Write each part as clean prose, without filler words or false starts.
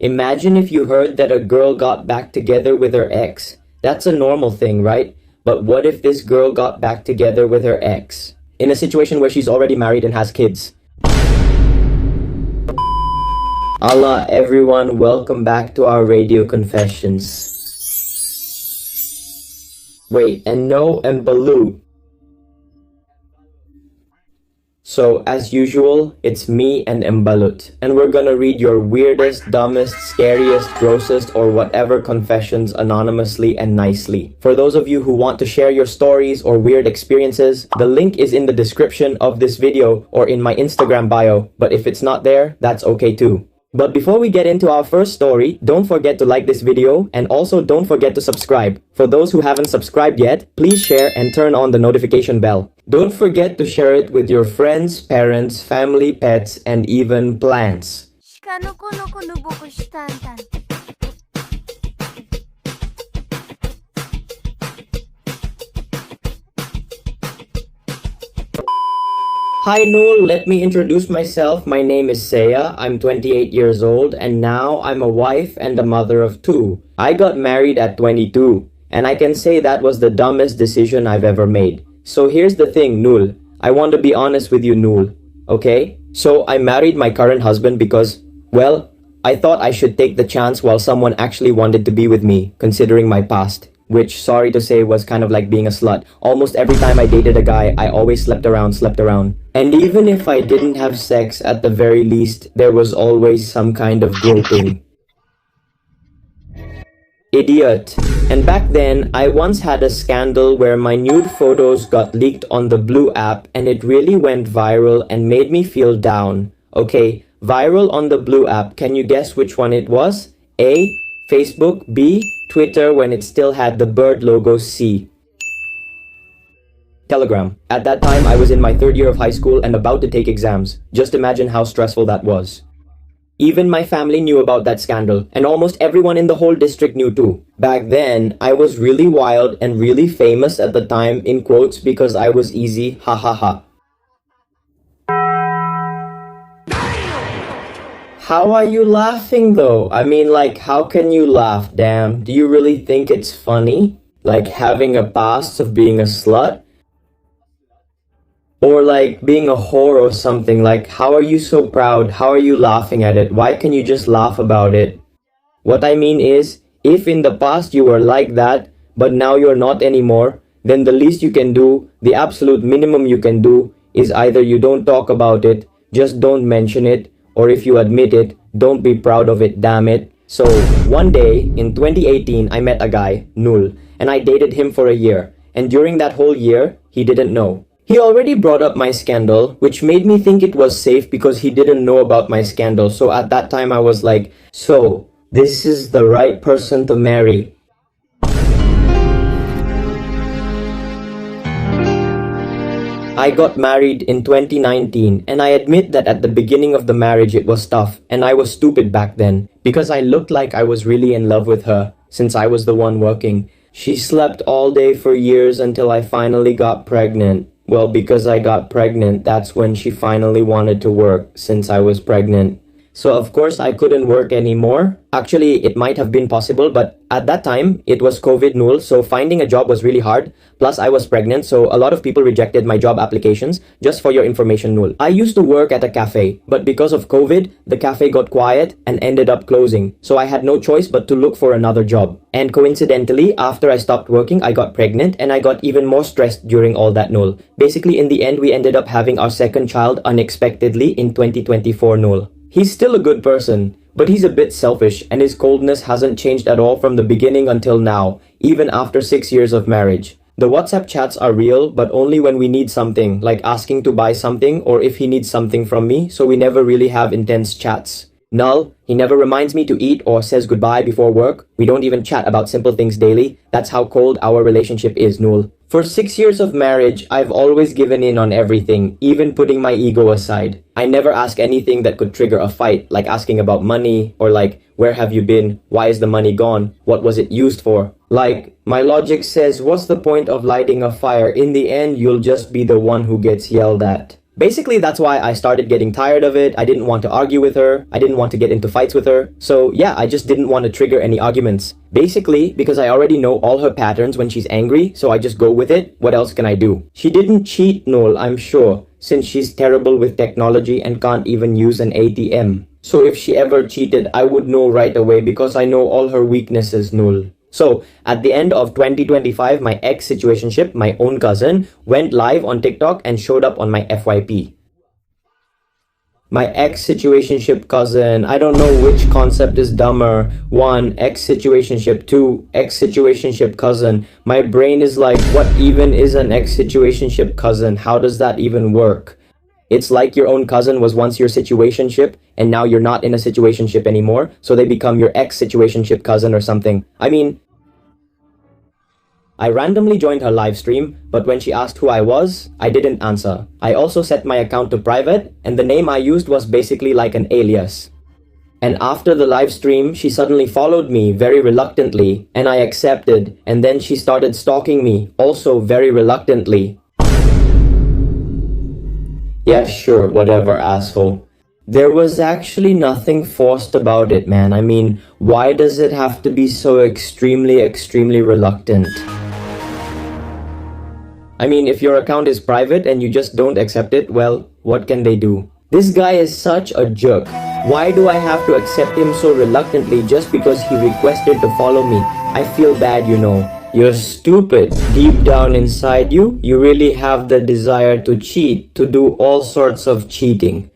Imagine if you heard that a girl got back together with her ex. That's a normal thing, right? But what if this girl got back together with her ex? In a situation where she's already married and has kids. Allah, everyone, welcome back to our radio confessions. Wait, and no, and Balut. So, as usual, it's me and Mbalut, and we're gonna read your weirdest, dumbest, scariest, grossest, or whatever confessions anonymously and nicely. For those of you who want to share your stories or weird experiences, the link is in the description of this video or in my Instagram bio, but if it's not there, that's okay too. But before we get into our first story, don't forget to like this video and also don't forget to subscribe. For those who haven't subscribed yet, please share and turn on the notification bell. Don't forget to share it with your friends, parents, family, pets, and even plants. Hi Noel, let me introduce myself. My name is Seya. I'm 28 years old and now I'm a wife and a mother of two. I got married at 22 and I can say that was the dumbest decision I've ever made. So here's the thing, Noel. I want to be honest with you, Noel. Okay? So I married my current husband because, well, I thought I should take the chance while someone actually wanted to be with me, considering my past. Which, sorry to say, was kind of like being a slut. Almost every time I dated a guy, I always slept around. And even if I didn't have sex, at the very least, there was always some kind of groping. Idiot. And back then, I once had a scandal where my nude photos got leaked on the Blue app and it really went viral and made me feel down. Okay, viral on the Blue app, can you guess which one it was? A. Facebook. B. Twitter when it still had the bird logo. C. Telegram. At that time, I was in my third year of high school and about to take exams. Just imagine how stressful that was. Even my family knew about that scandal, and almost everyone in the whole district knew too. Back then, I was really wild and really famous at the time, in quotes, because I was easy, ha ha ha. How are you laughing though? I mean, like, how can you laugh, damn? Do you really think it's funny? Like having a past of being a slut? Or like being a whore or something? Like, how are you so proud? How are you laughing at it? Why can't you just laugh about it? What I mean is, if in the past you were like that, but now you're not anymore, then the least you can do, the absolute minimum you can do, is either you don't talk about it, just don't mention it, or if you admit it, don't be proud of it, damn it. So, one day, in 2018, I met a guy, Nul, and I dated him for a year. And during that whole year, he didn't know. He already brought up my scandal, which made me think it was safe because he didn't know about my scandal. So at that time, I was like, so, this is the right person to marry. I got married in 2019 and I admit that at the beginning of the marriage it was tough and I was stupid back then because I looked like I was really in love with her since I was the one working. She slept all day for years until I finally got pregnant. Well, because I got pregnant, that's when she finally wanted to work since I was pregnant. So of course I couldn't work anymore. Actually, it might have been possible, but at that time, it was COVID null, so finding a job was really hard. Plus, I was pregnant, so a lot of people rejected my job applications. Just for your information, null. I used to work at a cafe, but because of COVID, the cafe got quiet and ended up closing. So I had no choice but to look for another job. And coincidentally, after I stopped working, I got pregnant and I got even more stressed during all that null. Basically, in the end, we ended up having our second child unexpectedly in 2024 null. He's still a good person, but he's a bit selfish and his coldness hasn't changed at all from the beginning until now, even after 6 years of marriage. The WhatsApp chats are real, but only when we need something, like asking to buy something or if he needs something from me, so we never really have intense chats. Null, he never reminds me to eat or says goodbye before work. We don't even chat about simple things daily. That's how cold our relationship is, Null. For 6 years of marriage, I've always given in on everything, even putting my ego aside. I never ask anything that could trigger a fight, like asking about money, or like, where have you been? Why is the money gone? What was it used for? Like, my logic says, what's the point of lighting a fire? In the end, you'll just be the one who gets yelled at. Basically, that's why I started getting tired of it. I didn't want to argue with her. I didn't want to get into fights with her. So yeah, I just didn't want to trigger any arguments. Basically, because I already know all her patterns when she's angry, so I just go with it. What else can I do? She didn't cheat, Noel, I'm sure, since she's terrible with technology and can't even use an ATM. So if she ever cheated, I would know right away because I know all her weaknesses, Noel. So, at the end of 2025, my ex-situationship, my own cousin, went live on TikTok and showed up on my FYP. My ex-situationship cousin, I don't know which concept is dumber. 1, ex-situationship. 2, ex-situationship cousin. My brain is like, what even is an ex-situationship cousin? How does that even work? It's like your own cousin was once your situationship and now you're not in a situationship anymore, so they become your ex-situationship cousin or something. I mean, I randomly joined her live stream, but when she asked who I was, I didn't answer. I also set my account to private, and the name I used was basically like an alias. And after the live stream, she suddenly followed me very reluctantly, and I accepted, and then she started stalking me, also very reluctantly. Yeah, sure, whatever, asshole. There was actually nothing forced about it, man. I mean, why does it have to be so extremely reluctant? I mean, if your account is private and you just don't accept it, well, what can they do? This guy is such a jerk. Why do I have to accept him so reluctantly just because he requested to follow me? I feel bad, you know. You're stupid. Deep down inside you, you really have the desire to cheat, to do all sorts of cheating.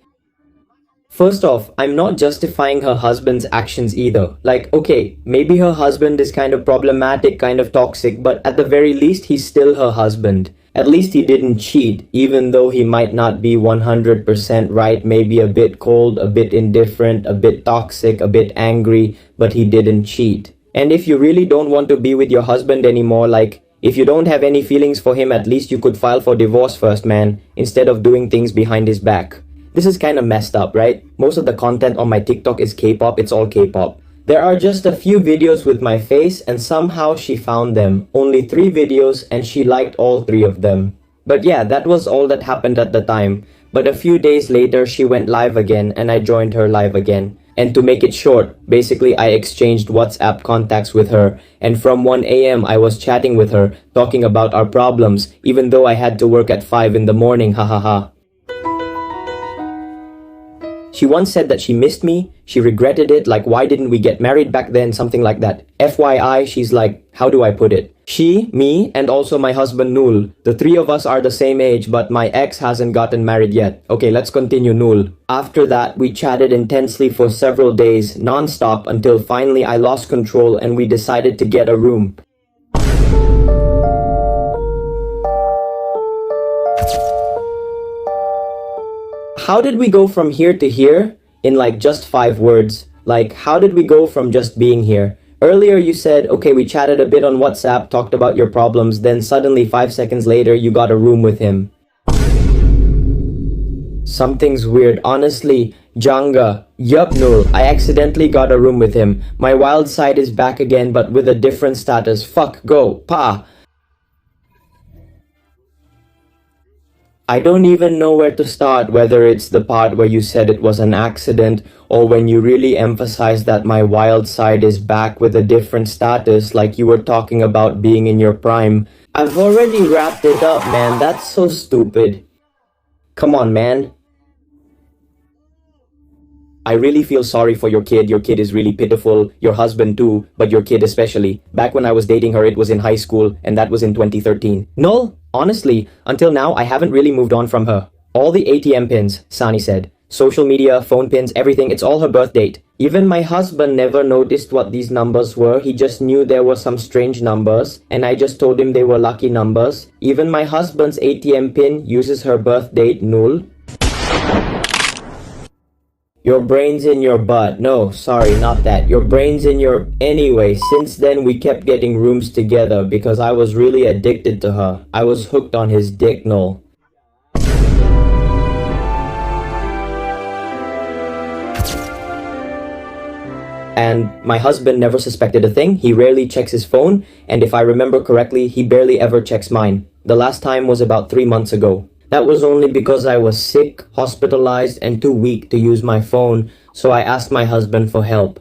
First off, I'm not justifying her husband's actions either. Like, okay, maybe her husband is kind of problematic, kind of toxic, but at the very least, he's still her husband. At least he didn't cheat, even though he might not be 100% right, maybe a bit cold, a bit indifferent, a bit toxic, a bit angry, but he didn't cheat. And if you really don't want to be with your husband anymore, like, if you don't have any feelings for him, at least you could file for divorce first, man, instead of doing things behind his back. This is kind of messed up, right? Most of the content on my TikTok is K-pop, it's all K-pop. There are just a few videos with my face and somehow she found them. Only 3 videos and she liked all 3 of them. But yeah, that was all that happened at the time. But a few days later, she went live again and I joined her live again. And to make it short, basically I exchanged WhatsApp contacts with her, and from 1 AM I was chatting with her, talking about our problems, even though I had to work at 5 in the morning, hahaha. She once said that she missed me, she regretted it, like why didn't we get married back then, something like that. FYI, she's like, how do I put it? She, me, and also my husband Nool. The 3 of us are the same age, but my ex hasn't gotten married yet. Okay, let's continue, Nool. After that, we chatted intensely for several days, non-stop, until finally I lost control and we decided to get a room. How did we go from here to here in like just 5 words? Like, how did we go from just being here? Earlier you said, okay, we chatted a bit on WhatsApp, talked about your problems, then suddenly 5 seconds later you got a room with him. Something's weird, honestly. Janga. Yup, Noor, I accidentally got a room with him. My wild side is back again, but with a different status. Fuck, go, pa. I don't even know where to start, whether it's the part where you said it was an accident or when you really emphasize that my wild side is back with a different status, like you were talking about being in your prime. I've already wrapped it up, man. That's so stupid. Come on, man. I really feel sorry for your kid. Your kid is really pitiful. Your husband too, but your kid especially. Back when I was dating her, it was in high school, and that was in 2013. No, honestly, until now, I haven't really moved on from her. All the ATM pins, Sani said. Social media, phone pins, everything, it's all her birth date. Even my husband never noticed what these numbers were. He just knew there were some strange numbers, and I just told him they were lucky numbers. Even my husband's ATM pin uses her birth date, Null. Your brain's in your butt. No, sorry, not that. Your brain's in your... Anyway, since then we kept getting rooms together because I was really addicted to her. I was hooked on his dick, Noel. And my husband never suspected a thing. He rarely checks his phone, and if I remember correctly, he barely ever checks mine. The last time was about 3 months ago. That was only because I was sick, hospitalized, and too weak to use my phone, so I asked my husband for help.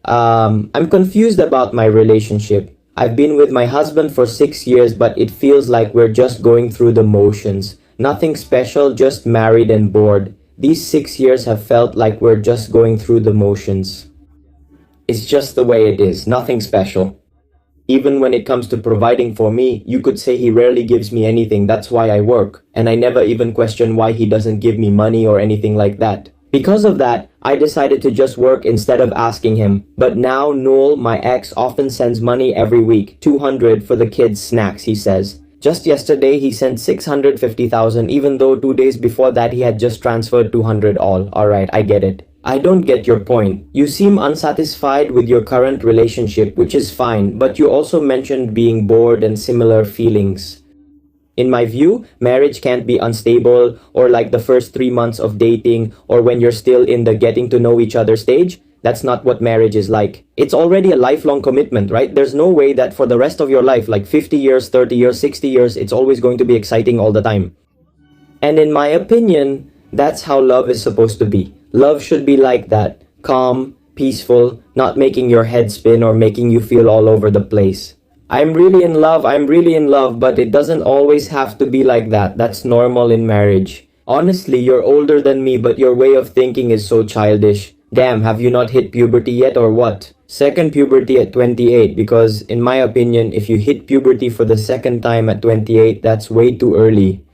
I'm confused about my relationship. I've been with my husband for 6 years, but it feels like we're just going through the motions. Nothing special, just married and bored. These 6 years have felt like we're just going through the motions. It's just the way it is, nothing special. Even when it comes to providing for me, you could say he rarely gives me anything. That's why I work. And I never even question why he doesn't give me money or anything like that. Because of that, I decided to just work instead of asking him. But now Noel, my ex, often sends money every week. 200 for the kids' snacks, he says. Just yesterday, he sent 650,000, even though 2 days before that he had just transferred 200 all. Alright, I get it. I don't get your point. You seem unsatisfied with your current relationship, which is fine, but you also mentioned being bored and similar feelings. In my view, marriage can't be unstable or like the first 3 months of dating or when you're still in the getting to know each other stage. That's not what marriage is like. It's already a lifelong commitment, right? There's no way that for the rest of your life, like 50 years, 30 years, 60 years, it's always going to be exciting all the time. And in my opinion, that's how love is supposed to be. Love should be like that. Calm, peaceful, not making your head spin or making you feel all over the place. I'm really in love, but it doesn't always have to be like that. That's normal in marriage. Honestly, you're older than me, but your way of thinking is so childish. Damn, have you not hit puberty yet or what? Second puberty at 28, because in my opinion, if you hit puberty for the second time at 28, that's way too early.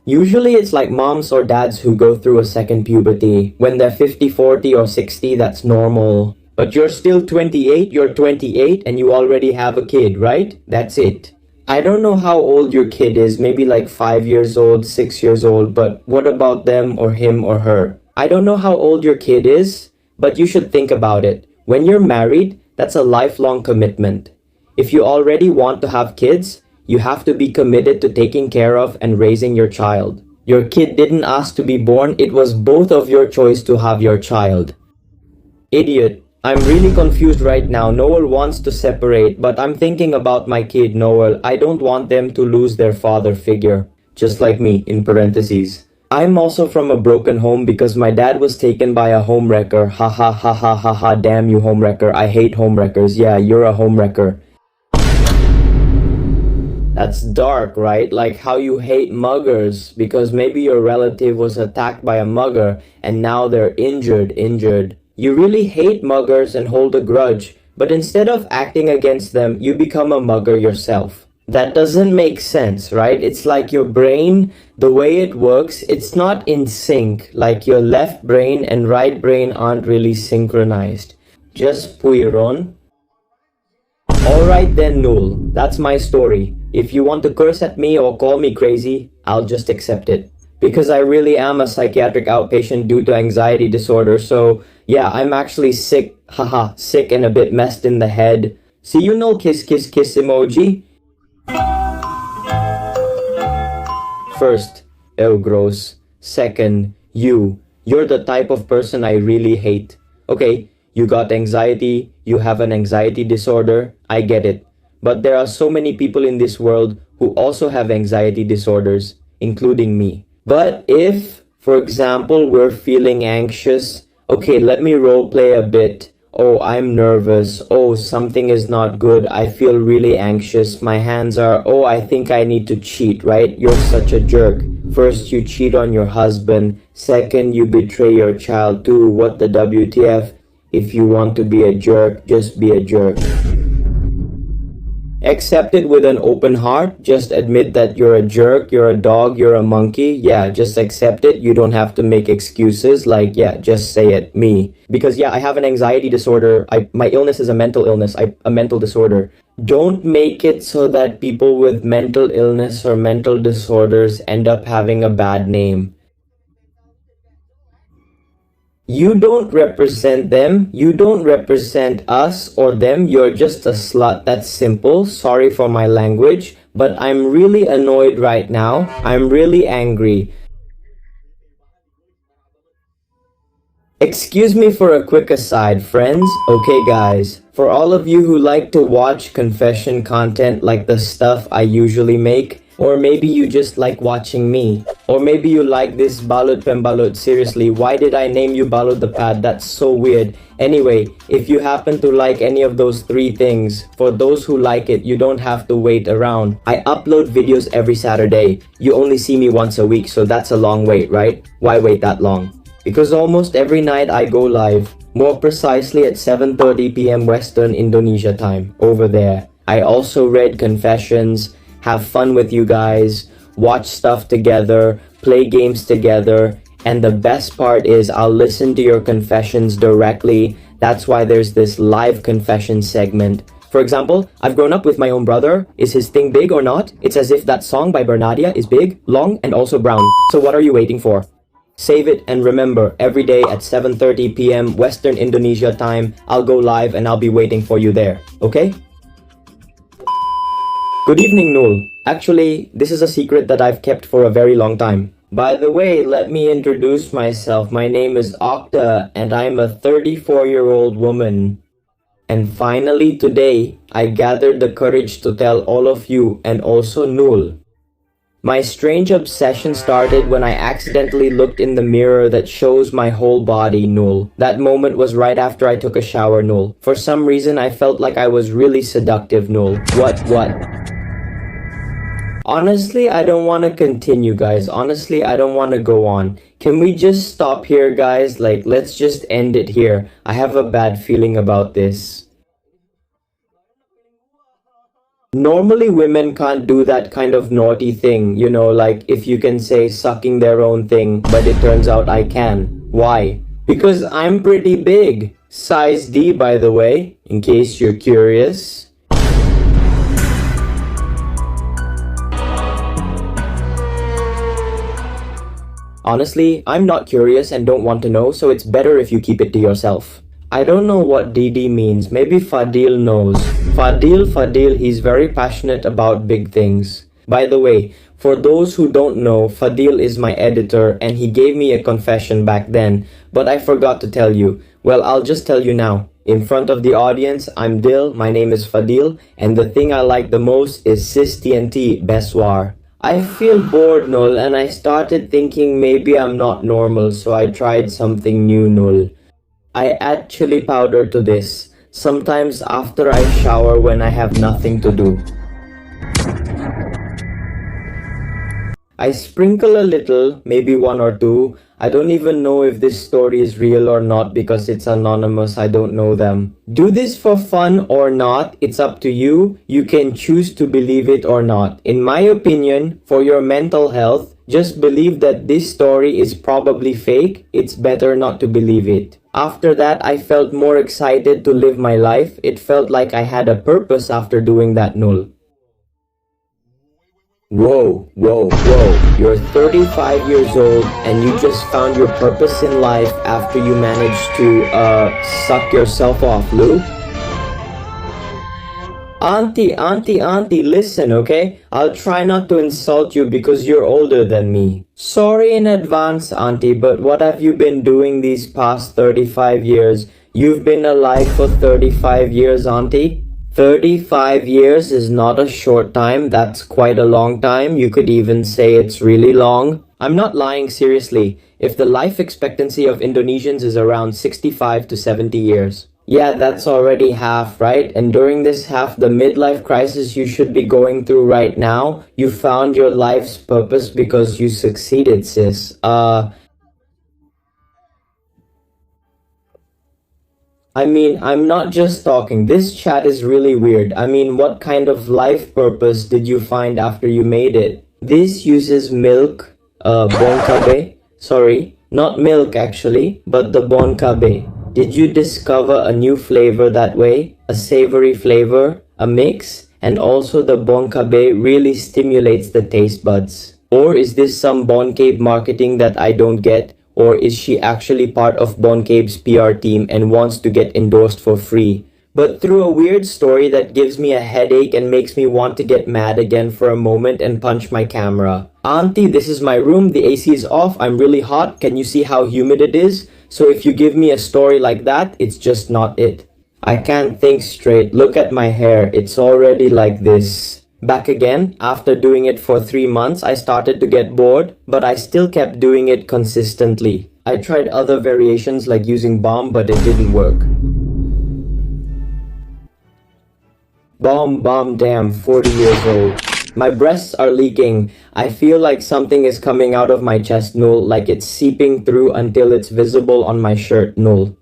Usually it's like moms or dads who go through a second puberty. When they're 50, 40 or 60, that's normal. But you're still 28, you're 28 and you already have a kid, right? That's it. I don't know how old your kid is, maybe like 5 years old, 6 years old, but what about them or him or her? I don't know how old your kid is, but you should think about it. When you're married, that's a lifelong commitment. If you already want to have kids, you have to be committed to taking care of and raising your child. Your kid didn't ask to be born, it was both of your choice to have your child. Idiot. I'm really confused right now. Noel wants to separate, but I'm thinking about my kid, Noel. I don't want them to lose their father figure. Just like me, in parentheses. I'm also from a broken home because my dad was taken by a homewrecker. Ha ha ha ha ha ha, damn you homewrecker. I hate homewreckers. Yeah, you're a homewrecker. That's dark, right? Like how you hate muggers because maybe your relative was attacked by a mugger and now they're injured. You really hate muggers and hold a grudge, but instead of acting against them, you become a mugger yourself. That doesn't make sense, right? It's like your brain, the way it works, it's not in sync. Like your left brain and right brain aren't really synchronized. Just puiron. Alright then, Noel. That's my story. If you want to curse at me or call me crazy, I'll just accept it. Because I really am a psychiatric outpatient due to anxiety disorder, so yeah, I'm actually sick, haha, sick and a bit messed in the head. See you know kiss kiss kiss emoji? First, ew gross. Second, you're the type of person I really hate. Okay, you got anxiety, you have an anxiety disorder, I get it. But there are so many people in this world who also have anxiety disorders, including me. But if, for example, we're feeling anxious, okay, let me role play a bit. Oh, I'm nervous. Oh, something is not good. I feel really anxious. My hands are, oh, I think I need to cheat, right? You're such a jerk. First, you cheat on your husband. Second, you betray your child too. What the WTF? If you want to be a jerk, just be a jerk. Accept it with an open heart. Just admit that you're a jerk, you're a dog, you're a monkey. Yeah, just accept it. You don't have to make excuses. Like, yeah, just say it. Me. Because, yeah, I have an anxiety disorder. My illness is a mental illness. A mental disorder. Don't make it so that people with mental illness or mental disorders end up having a bad name. You don't represent them. You don't represent us or them. You're just a slut. That's simple. Sorry for my language, but I'm really annoyed right now. I'm really angry. Excuse me for a quick aside, friends. Okay, guys. For all of you who like to watch confession content like the stuff I usually make, Or maybe you just like watching me. Or maybe you like this balut pembalut. Seriously, why did I name you Balut the Pad? That's so weird. Anyway, if you happen to like any of those three things, for those who like it, you don't have to wait around. I upload videos every Saturday. You only see me once a week, so that's a long wait, right? Why wait that long? Because almost every night I go live. More precisely at 7:30 p.m. Western Indonesia time, over there. I also read confessions, have fun with you guys, watch stuff together, play games together, and the best part is I'll listen to your confessions directly. That's why there's this live confession segment. For example, I've grown up with my own brother. Is his thing big or not? It's as if that song by Bernadia is big, long, and also brown. So what are you waiting for? Save it and remember, every day at 7:30 p.m. Western Indonesia time, I'll go live and I'll be waiting for you there, okay? Good evening, Nool. Actually, this is a secret that I've kept for a very long time. By the way, let me introduce myself. My name is Okta and I'm a 34-year-old woman. And finally today, I gathered the courage to tell all of you and also Nool. My strange obsession started when I accidentally looked in the mirror that shows my whole body, Nool. That moment was right after I took a shower, Nool. For some reason, I felt like I was really seductive, Nool. What? Honestly, I don't want to continue, guys. Honestly, I don't want to go on. Can we just stop here, guys? Like, let's just end it here. I have a bad feeling about this. Normally, women can't do that kind of naughty thing, you know, like if you can say sucking their own thing, but it turns out I can. Why? Because I'm pretty big. Size D, by the way, in case you're curious. Honestly, I'm not curious and don't want to know, so it's better if you keep it to yourself. I don't know what DD means. Maybe Fadil knows. Fadil, he's very passionate about big things. By the way, for those who don't know, Fadil is my editor and he gave me a confession back then, but I forgot to tell you. Well, I'll just tell you now. In front of the audience, I'm Dil, my name is Fadil, and the thing I like the most is Sis TNT Beswar. I feel bored, Nul, and I started thinking maybe I'm not normal, so I tried something new, Nul. I add chili powder to this, sometimes after I shower when I have nothing to do. I sprinkle a little, maybe one or two. I don't even know if this story is real or not because it's anonymous, I don't know them. Do this for fun or not, it's up to you. You can choose to believe it or not. In my opinion, for your mental health, just believe that this story is probably fake. It's better not to believe it. After that, I felt more excited to live my life. It felt like I had a purpose after doing that, Nul. Whoa. You're 35 years old and you just found your purpose in life after you managed to, suck yourself off, Lou? Auntie, listen, okay? I'll try not to insult you because you're older than me. Sorry in advance, Auntie, but what have you been doing these past 35 years? You've been alive for 35 years, Auntie? 35 years is not a short time, that's quite a long time. You could even say it's really long. I'm not lying, seriously. If the life expectancy of Indonesians is around 65 to 70 years. Yeah, that's already half, right? And during this half, the midlife crisis you should be going through right now, you found your life's purpose because you succeeded, sis. I mean, I'm not just talking. This chat is really weird. I mean, what kind of life purpose did you find after you made it? This uses milk, bon cabe. Sorry, not milk actually, but the bon cabe. Did you discover a new flavor that way? A savory flavor? A mix? And also the bon cabe really stimulates the taste buds. Or is this some Bon Cabe marketing that I don't get? Or is she actually part of Bon Cabe's PR team and wants to get endorsed for free? But through a weird story that gives me a headache and makes me want to get mad again for a moment and punch my camera. Auntie, this is my room. The AC is off. I'm really hot. Can you see how humid it is? So if you give me a story like that, it's just not it. I can't think straight. Look at my hair. It's already like this. Back again, after doing it for 3 months, I started to get bored, but I still kept doing it consistently. I tried other variations like using balm, but it didn't work. Bomb, damn, 40 years old. My breasts are leaking. I feel like something is coming out of my chest, null, like it's seeping through until it's visible on my shirt, null.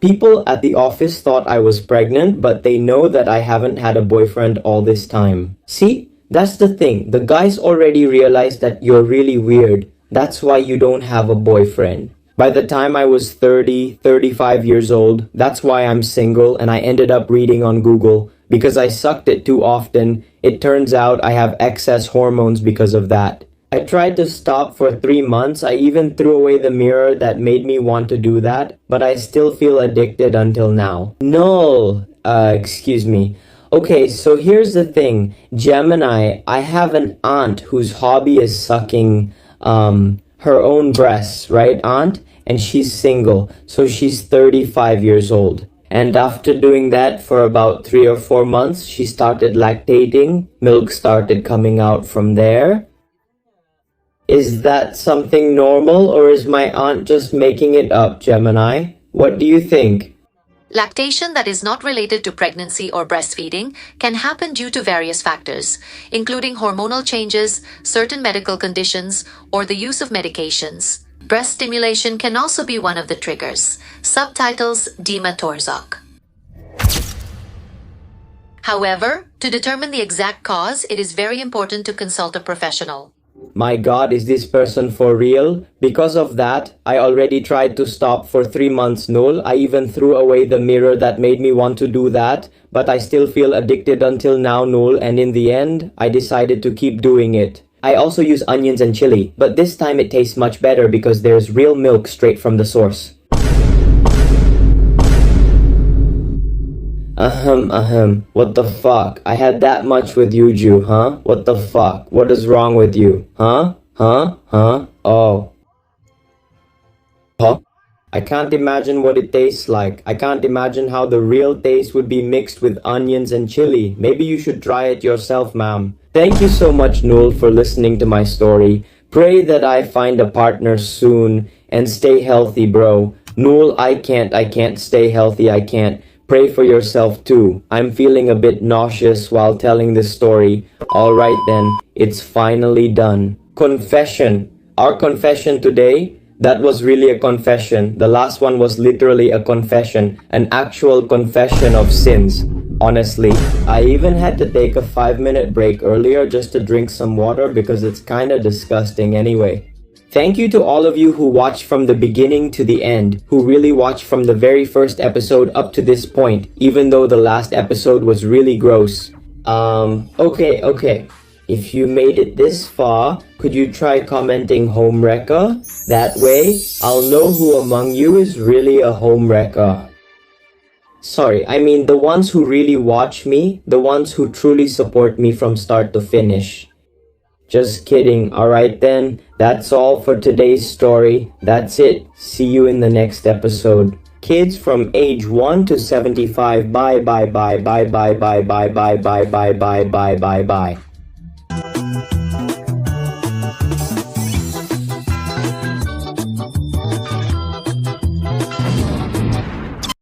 People at the office thought I was pregnant, but they know that I haven't had a boyfriend all this time. See? That's the thing. The guys already realized that you're really weird. That's why you don't have a boyfriend. By the time I was 30, 35 years old, that's why I'm single, and I ended up reading on Google. Because I sucked it too often, it turns out I have excess hormones because of that. I tried to stop for 3 months. I even threw away the mirror that made me want to do that, but I still feel addicted until now. No, excuse me. Okay, so here's the thing. Gemini, I have an aunt whose hobby is sucking, her own breasts, right, aunt? And she's single, so she's 35 years old. And after doing that for about 3 or 4 months, she started lactating. Milk started coming out from there. Is that something normal, or is my aunt just making it up, Gemini? What do you think? Lactation that is not related to pregnancy or breastfeeding can happen due to various factors, including hormonal changes, certain medical conditions, or the use of medications. Breast stimulation can also be one of the triggers. Subtitles Dima Torzok. However, to determine the exact cause, it is very important to consult a professional. My God, is this person for real? Because of that, I already tried to stop for 3 months, null. I even threw away the mirror that made me want to do that, but I still feel addicted until now, null, and in the end, I decided to keep doing it. I also use onions and chili, but this time it tastes much better because there's real milk straight from the source. What the fuck? I had that much with Yuju, huh? What the fuck? What is wrong with you? Huh? Oh. Huh? I can't imagine what it tastes like. I can't imagine how the real taste would be mixed with onions and chili. Maybe you should try it yourself, ma'am. Thank you so much, Noel, for listening to my story. Pray that I find a partner soon and stay healthy, bro. Noel, I can't stay healthy, I can't. Pray for yourself too. I'm feeling a bit nauseous while telling this story. Alright then, it's finally done. Confession. Our confession today, that was really a confession. The last one was literally a confession, an actual confession of sins. Honestly, I even had to take a 5-minute break earlier just to drink some water because it's kinda disgusting anyway. Thank you to all of you who watched from the beginning to the end, who really watched from the very first episode up to this point, even though the last episode was really gross. Okay. If you made it this far, could you try commenting homewrecker? That way, I'll know who among you is really a homewrecker. Sorry, I mean the ones who really watch me, the ones who truly support me from start to finish. Just kidding, alright then, that's all for today's story. That's it, see you in the next episode. Kids from age 1 to 75, bye.